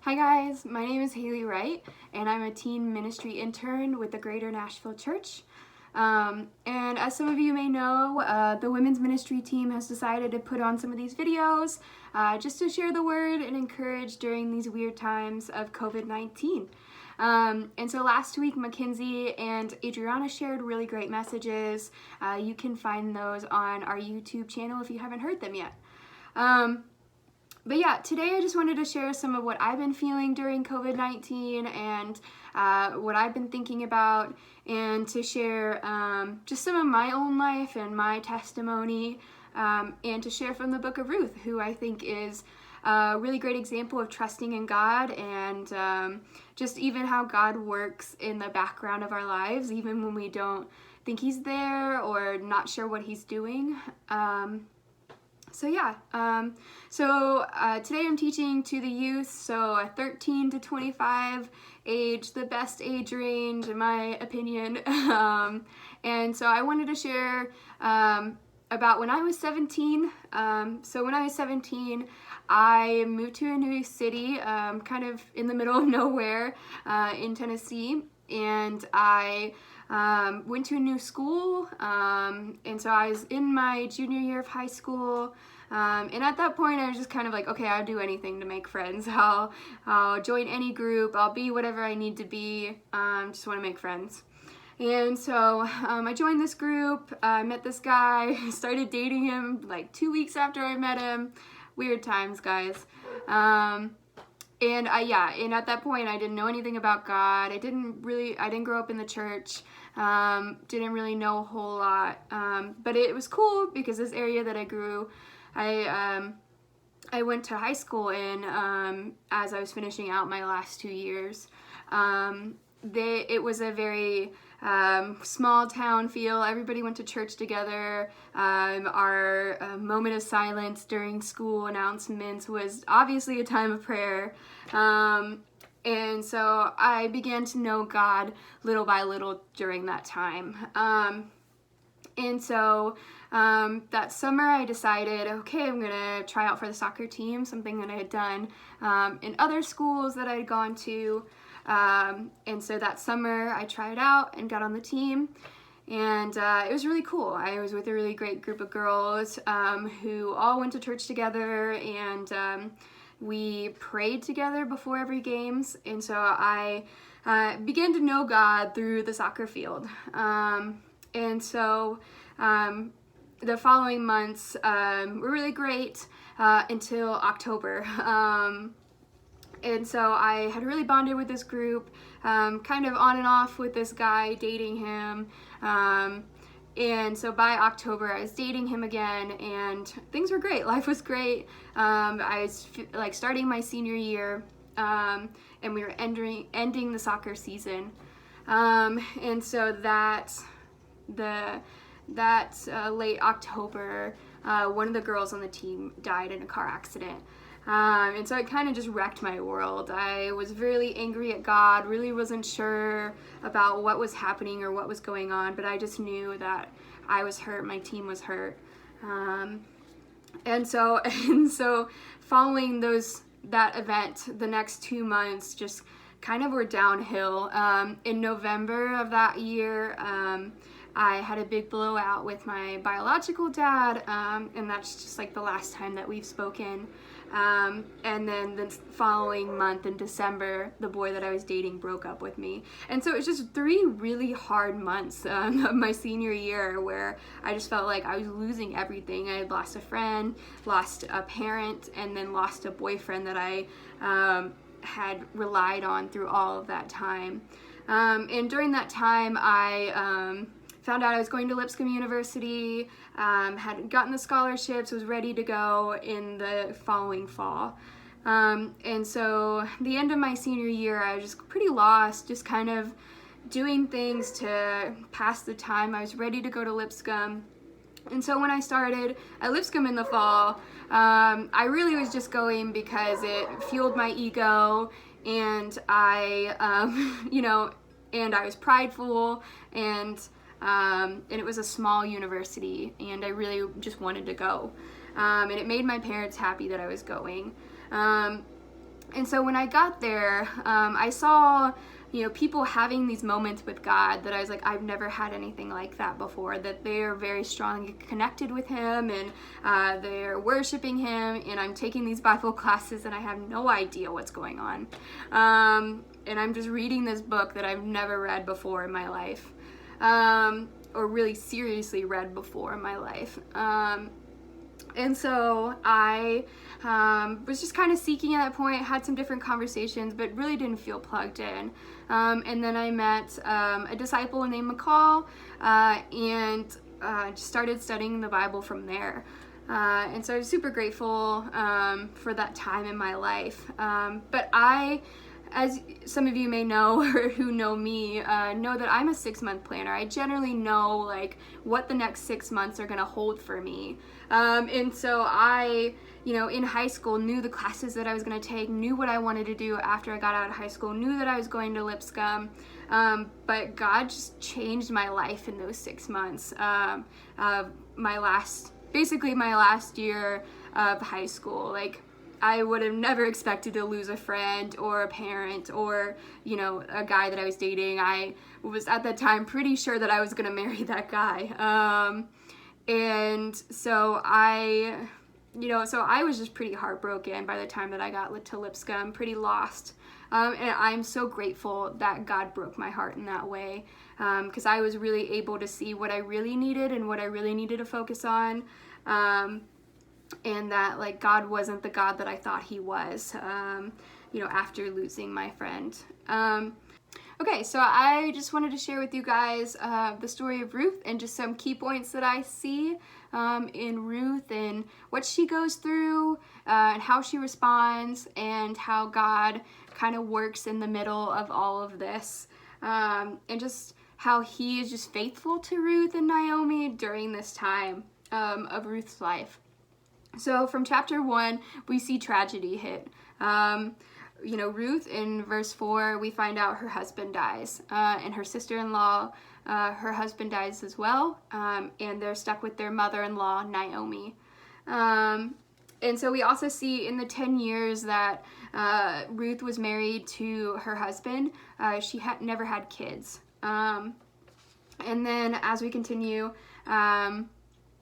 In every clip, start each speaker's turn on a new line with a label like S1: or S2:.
S1: Hi guys, my name is Hailey Wright, and I'm a teen ministry intern with the Greater Nashville Church. And as some of you may know, the women's ministry team has decided to put on some of these videos just to share the word and encourage during these weird times of COVID-19. And so last week, Mackenzie and Adriana shared really great messages. You can find those on our YouTube channel if you haven't heard them yet. But yeah, today I just wanted to share some of what I've been feeling during COVID-19 and what I've been thinking about, and to share just some of my own life and my testimony, and to share from the book of Ruth, who I think is a really great example of trusting in God and just even how God works in the background of our lives, even when we don't think He's there or not sure what He's doing. Today I'm teaching to the youth, so 13 to 25 age, the best age range in my opinion. And so I wanted to share about when I was 17. So when I was 17, I moved to a new city, kind of in the middle of nowhere in Tennessee, and I went to a new school, and so I was in my junior year of high school, and at that point I was just kind of like, okay, I'll do anything to make friends. I'll join any group, I'll be whatever I need to be, just want to make friends. And so I joined this group, I met this guy, started dating him like 2 weeks after I met him. Weird times, guys. And at that point I didn't know anything about God. I didn't grow up in the church, didn't really know a whole lot, but it was cool because this area that I went to high school in, as I was finishing out my last 2 years. It was a very small town feel. Everybody went to church together. Our moment of silence during school announcements was obviously a time of prayer. And so I began to know God little by little during that time. And so that summer I decided, okay, I'm gonna try out for the soccer team, something that I had done in other schools that I had gone to. And so that summer I tried out and got on the team, and it was really cool. I was with a really great group of girls who all went to church together, and we prayed together before every games, and so I began to know God through the soccer field. And so the following months were really great until October. And so I had really bonded with this group, kind of on and off with this guy, dating him. And so by October I was dating him again, and things were great. Life was great. I was starting my senior year, and we were ending the soccer season. And so that late October, one of the girls on the team died in a car accident. And so it kind of just wrecked my world. I was really angry at God, really wasn't sure about what was happening or what was going on, but I just knew that I was hurt, my team was hurt. And so following that event, the next 2 months just kind of were downhill. In November of that year, I had a big blowout with my biological dad, and that's just like the last time that we've spoken. And then the following month in December, the boy that I was dating broke up with me. And so it was just 3 really hard months of my senior year where I just felt like I was losing everything. I had lost a friend, lost a parent, and then lost a boyfriend that I had relied on through all of that time. And during that time, I found out I was going to Lipscomb University, had gotten the scholarships, was ready to go in the following fall. And so the end of my senior year, I was just pretty lost, just kind of doing things to pass the time. I was ready to go to Lipscomb. And so when I started at Lipscomb in the fall, I really was just going because it fueled my ego, and I was prideful, and it was a small university, and I really just wanted to go. And it made my parents happy that I was going. And so when I got there, I saw, people having these moments with God that I was like, I've never had anything like that before, that they are very strongly connected with him, and they're worshiping him, and I'm taking these Bible classes and I have no idea what's going on. And I'm just reading this book that I've never read before in my life, or really seriously read before in my life. And so I was just kind of seeking at that point, had some different conversations, but really didn't feel plugged in. And then I met a disciple named McCall, and just started studying the Bible from there. And so I was super grateful for that time in my life. But as some of you may know, or who know me, know that I'm a 6-month planner. I generally know like what the next 6 months are gonna hold for me. And so I, in high school, knew the classes that I was gonna take, knew what I wanted to do after I got out of high school, knew that I was going to Lipscomb. But God just changed my life in those 6 months. Basically my last year of high school. Like, I would have never expected to lose a friend or a parent or, a guy that I was dating. I was at that time pretty sure that I was going to marry that guy. And so I was just pretty heartbroken by the time that I got to Lipscomb, pretty lost. And I'm so grateful that God broke my heart in that way, because I was really able to see what I really needed and what I really needed to focus on. And that like God wasn't the God that I thought he was, after losing my friend. Okay, so I just wanted to share with you guys the story of Ruth and just some key points that I see in Ruth and what she goes through and how she responds and how God kind of works in the middle of all of this, and just how he is just faithful to Ruth and Naomi during this time of Ruth's life. So from chapter 1, we see tragedy hit. Ruth, in verse 4, we find out her husband dies, and her sister-in-law, her husband dies as well, and they're stuck with their mother-in-law, Naomi. And so we also see in the 10 years that Ruth was married to her husband, she had never had kids. And then as we continue,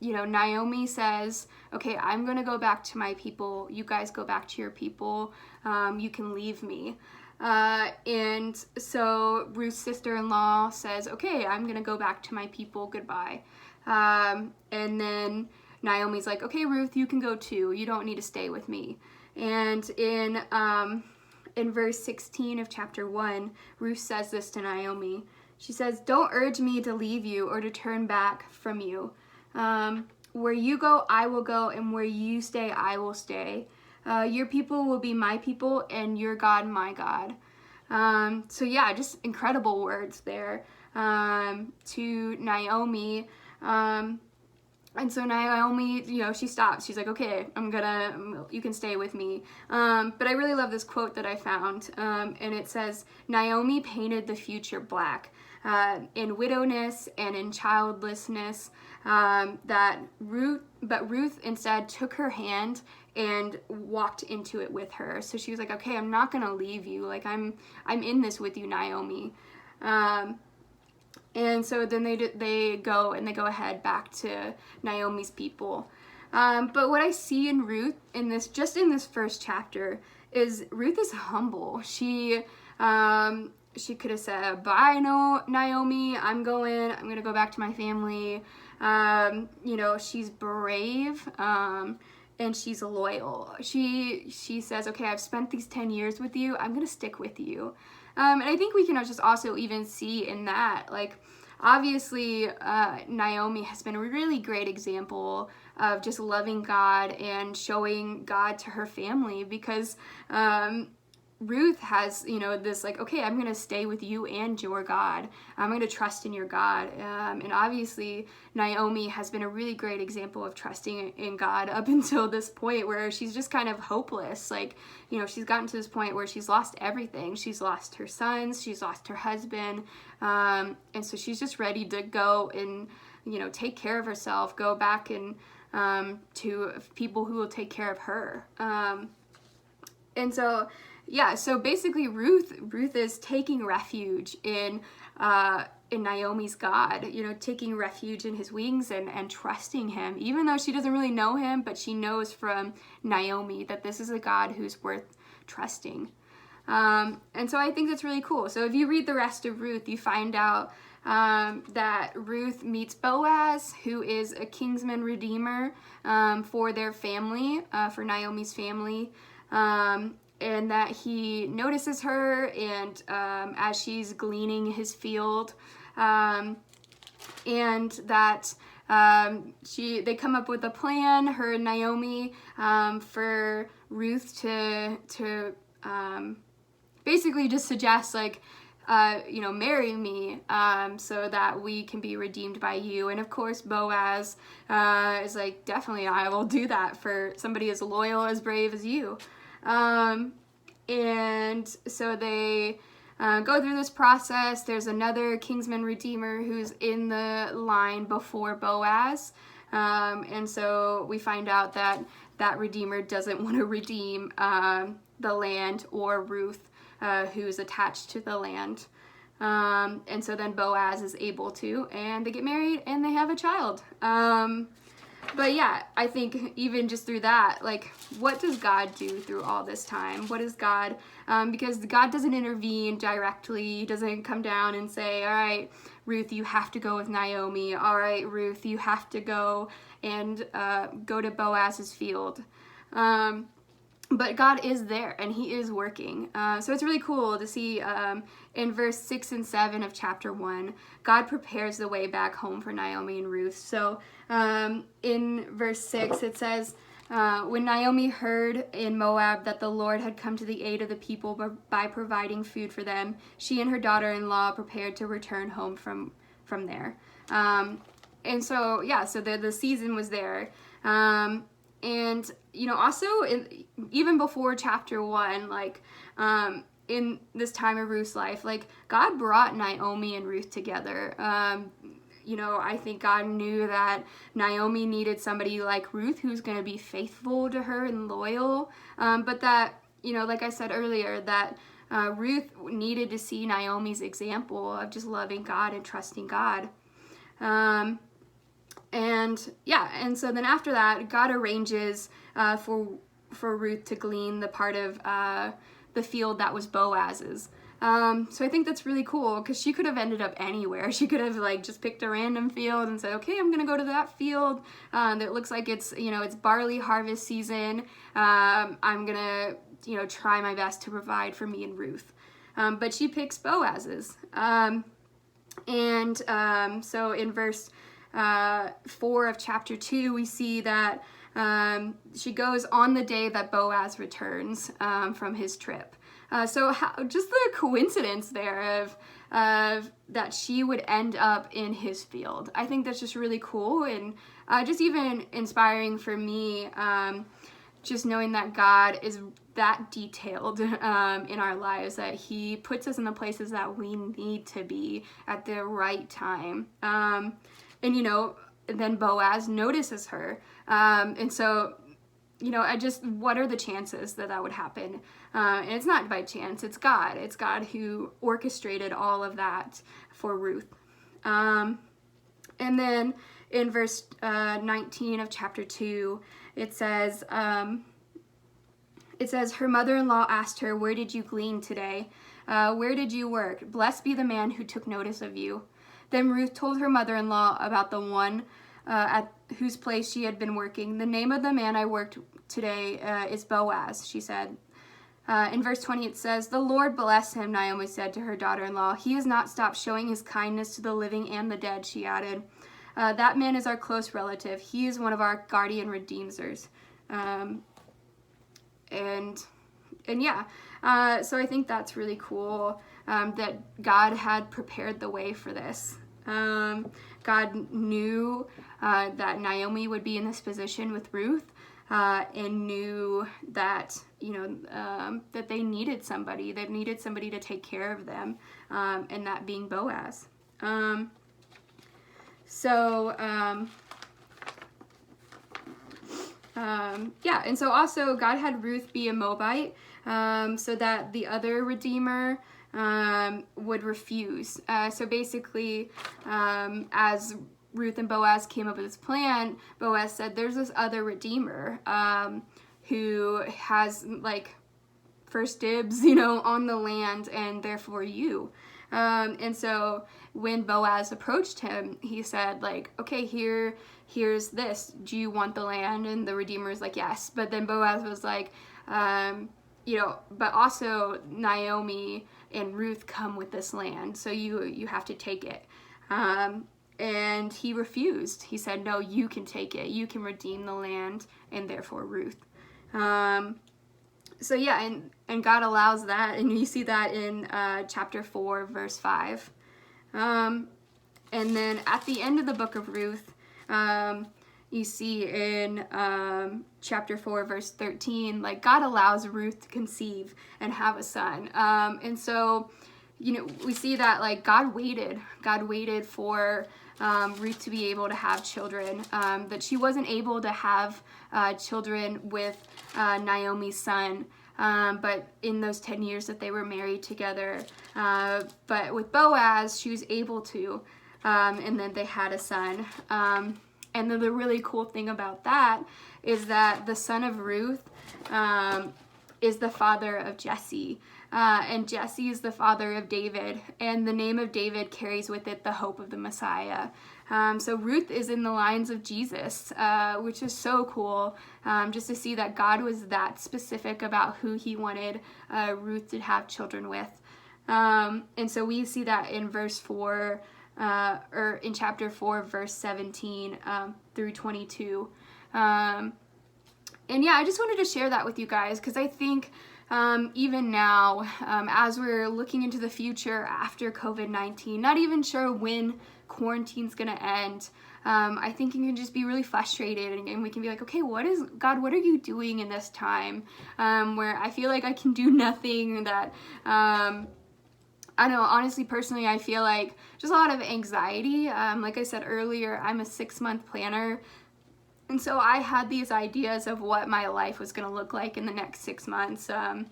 S1: Naomi says, okay, I'm going to go back to my people. You guys go back to your people. You can leave me. And so Ruth's sister-in-law says, okay, I'm going to go back to my people. Goodbye. And then Naomi's like, okay, Ruth, you can go too. You don't need to stay with me. And in verse 16 of chapter 1, Ruth says this to Naomi. She says, don't urge me to leave you or to turn back from you. Where you go, I will go, and where you stay, I will stay. Your people will be my people, and your God, my God. So yeah, just incredible words there to Naomi. And so Naomi, she stops. She's like, okay, you can stay with me. But I really love this quote that I found. And it says, Naomi painted the future black. In widowness and in childlessness, but Ruth instead took her hand and walked into it with her. So she was like, okay, I'm not gonna leave you. Like I'm in this with you, Naomi. And so then they go ahead back to Naomi's people. But what I see in Ruth in this first chapter is Ruth is humble. She could have said, bye, no, Naomi, I'm gonna go back to my family. She's brave, and she's loyal. She says, okay, I've spent these 10 years with you, I'm gonna stick with you. And I think we can just also even see in that, like, obviously, Naomi has been a really great example of just loving God and showing God to her family, because, Ruth has, this like, okay, I'm going to stay with you and your God. I'm going to trust in your God. And obviously, Naomi has been a really great example of trusting in God up until this point where she's just kind of hopeless. Like, she's gotten to this point where she's lost everything. She's lost her sons. She's lost her husband. And so she's just ready to go and, take care of herself, go back and to people who will take care of her. And so, yeah, so basically Ruth is taking refuge in Naomi's God, you know, taking refuge in his wings and trusting him, even though she doesn't really know him, but she knows from Naomi that this is a God who's worth trusting. And so I think that's really cool. So if you read the rest of Ruth, you find out that Ruth meets Boaz, who is a kinsman redeemer for their family, for Naomi's family. And that he notices her, and as she's gleaning his field, and that they come up with a plan, her and Naomi, for Ruth to basically just suggest, like, you know, marry me, so that we can be redeemed by you. And of course Boaz is like, definitely, I will do that for somebody as loyal, as brave as you. And so they go through this process. There's another kinsman redeemer who's in the line before Boaz. And so we find out that that redeemer doesn't want to redeem the land or Ruth, who's attached to the land. And so then Boaz is able to, and they get married and they have a child. But yeah, I think even just through that, like, what does God do through all this time? What is God, because God doesn't intervene directly. He doesn't come down and say, all right, Ruth, you have to go with Naomi. All right, Ruth, you have to go and go to Boaz's field. But God is there, and he is working. So it's really cool to see in verse 6 and 7 of chapter 1, God prepares the way back home for Naomi and Ruth. So in verse 6, it says, when Naomi heard in Moab that the Lord had come to the aid of the people by providing food for them, she and her daughter-in-law prepared to return home from there. And so, yeah, so the season was there. And, you know, also, even before chapter 1, like, in this time of Ruth's life, like, God brought Naomi and Ruth together. You know, I think God knew that Naomi needed somebody like Ruth who's going to be faithful to her and loyal. But that, you know, like I said earlier, that Ruth needed to see Naomi's example of just loving God and trusting God. And yeah, and so then after that, God arranges for Ruth to glean the part of the field that was Boaz's. So I think that's really cool, because she could have ended up anywhere. She could have, like, just picked a random field and said, okay, I'm gonna go to that field that looks like it's, you know, it's barley harvest season. I'm gonna, you know, try my best to provide for me and Ruth. But she picks Boaz's. So in verse 4 of chapter 2, we see that she goes on the day that Boaz returns from his trip. So just the coincidence there of that she would end up in his field. I think that's just really cool, and just even inspiring for me, just knowing that God is that detailed in our lives, that he puts us in the places that we need to be at the right time. And, you know, then Boaz notices her. And so, you know, what are the chances that that would happen? And it's not by chance, it's God. It's God who orchestrated all of that for Ruth. And then in verse 19 of chapter 2, it says, her mother-in-law asked her, where did you glean today? Where did you work? Blessed be the man who took notice of you. Then Ruth told her mother-in-law about the one at whose place she had been working. The name of the man I worked today is Boaz, she said. In verse 20 it says, the Lord bless him, Naomi said to her daughter-in-law. He has not stopped showing his kindness to the living and the dead, she added. That man is our close relative. He is one of our guardian redeemers. And yeah, so I think that's really cool, that God had prepared the way for this. God knew that Naomi would be in this position with Ruth, and knew that, you know, that they needed somebody. They needed somebody to take care of them, and that being Boaz. Yeah, and so also God had Ruth be a Moabite, so that the other redeemer would refuse. So basically, as Ruth and Boaz came up with this plan, Boaz said, there's this other redeemer who has like first dibs, on the land, and therefore you. And so when Boaz approached him, he said, like, okay, here's this. Do you want the land? And the redeemer is like, yes. But then Boaz was like, but also Naomi and Ruth come with this land, so you have to take it. And he refused. He said, no, you can take it. You can redeem the land, and therefore Ruth. So yeah, and God allows that, and you see that in chapter 4, verse 5. And then at the end of the book of Ruth, you see in chapter 4, verse 13, like God allows Ruth to conceive and have a son. And so, we see that like God waited for Ruth to be able to have children, that she wasn't able to have children with Naomi's son, but in those 10 years that they were married together. But with Boaz, she was able to, and then they had a son. And then the really cool thing about that is that the son of Ruth is the father of Jesse. And Jesse is the father of David, and the name of David carries with it the hope of the Messiah. So Ruth is in the lines of Jesus, which is so cool, just to see that God was that specific about who he wanted Ruth to have children with. And so we see that in verse 4, or in chapter 4, verse 17 through 22. And yeah, I just wanted to share that with you guys, because I think even now, as we're looking into the future after COVID-19, not even sure when quarantine's gonna end, I think you can just be really frustrated, and we can be like, okay, what are you doing in this time, where I feel like I can do nothing, that I don't know, honestly, personally, I feel like just a lot of anxiety. Like I said earlier, I'm a 6-month planner. And so I had these ideas of what my life was going to look like in the next 6 months, and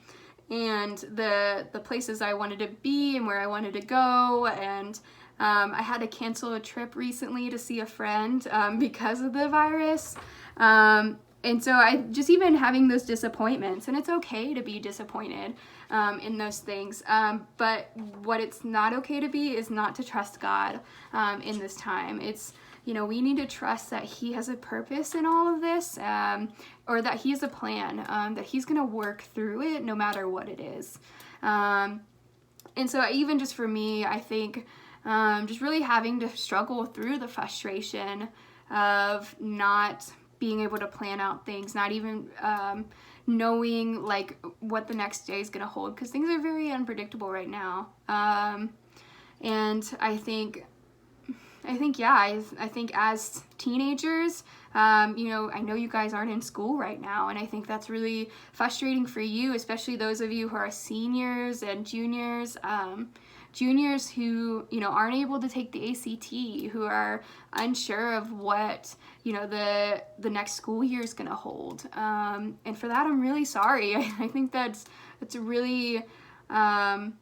S1: the places I wanted to be and where I wanted to go. And I had to cancel a trip recently to see a friend because of the virus. And so I just even having those disappointments, and it's okay to be disappointed in those things. But what it's not okay to be is not to trust God in this time. It's, we need to trust that he has a purpose in all of this, or that he has a plan, that he's going to work through it no matter what it is. And so even just for me, I think just really having to struggle through the frustration of not being able to plan out things, not even knowing like what the next day is going to hold, because things are very unpredictable right now. And I think as teenagers, I know you guys aren't in school right now, and I think that's really frustrating for you, especially those of you who are seniors and juniors, who, aren't able to take the ACT, who are unsure of what, the next school year is going to hold. And for that, I'm really sorry. I think that's really, that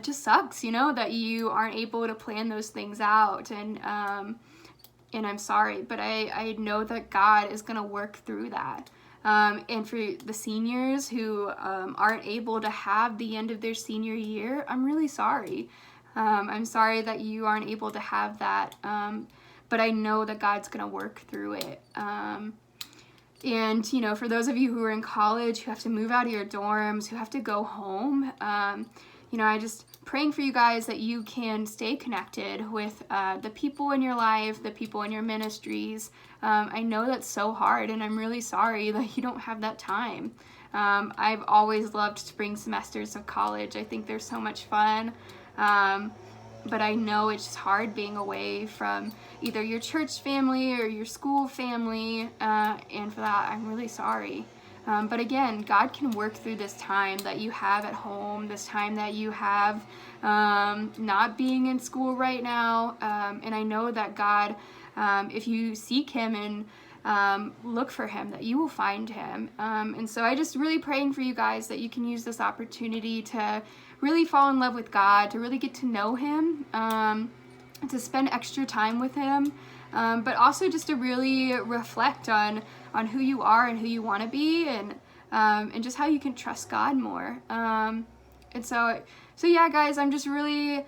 S1: just sucks, that you aren't able to plan those things out, and I'm sorry, but I know that God is going to work through that. And for the seniors who aren't able to have the end of their senior year, I'm really sorry. I'm sorry that you aren't able to have that, but I know that God's going to work through it. And, for those of you who are in college, who have to move out of your dorms, who have to go home, I just praying for you guys that you can stay connected with the people in your life, the people in your ministries. I know that's so hard, and I'm really sorry that you don't have that time. I've always loved spring semesters of college. I think they're so much fun. But I know it's just hard being away from either your church family or your school family, and for that, I'm really sorry. But again, God can work through this time that you have at home, this time that you have not being in school right now. And I know that God, if you seek him and look for him, that you will find him. And so I just really praying for you guys that you can use this opportunity to really fall in love with God, to really get to know him, to spend extra time with him, but also just to really reflect on who you are and who you want to be, and just how you can trust God more. And so yeah, guys, I'm just really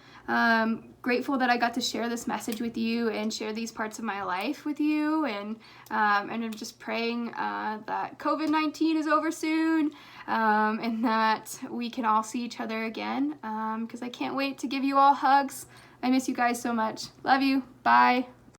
S1: grateful that I got to share this message with you and share these parts of my life with you, and I'm just praying that COVID-19 is over soon, and that we can all see each other again, because I can't wait to give you all hugs. I miss you guys so much. Love you. Bye.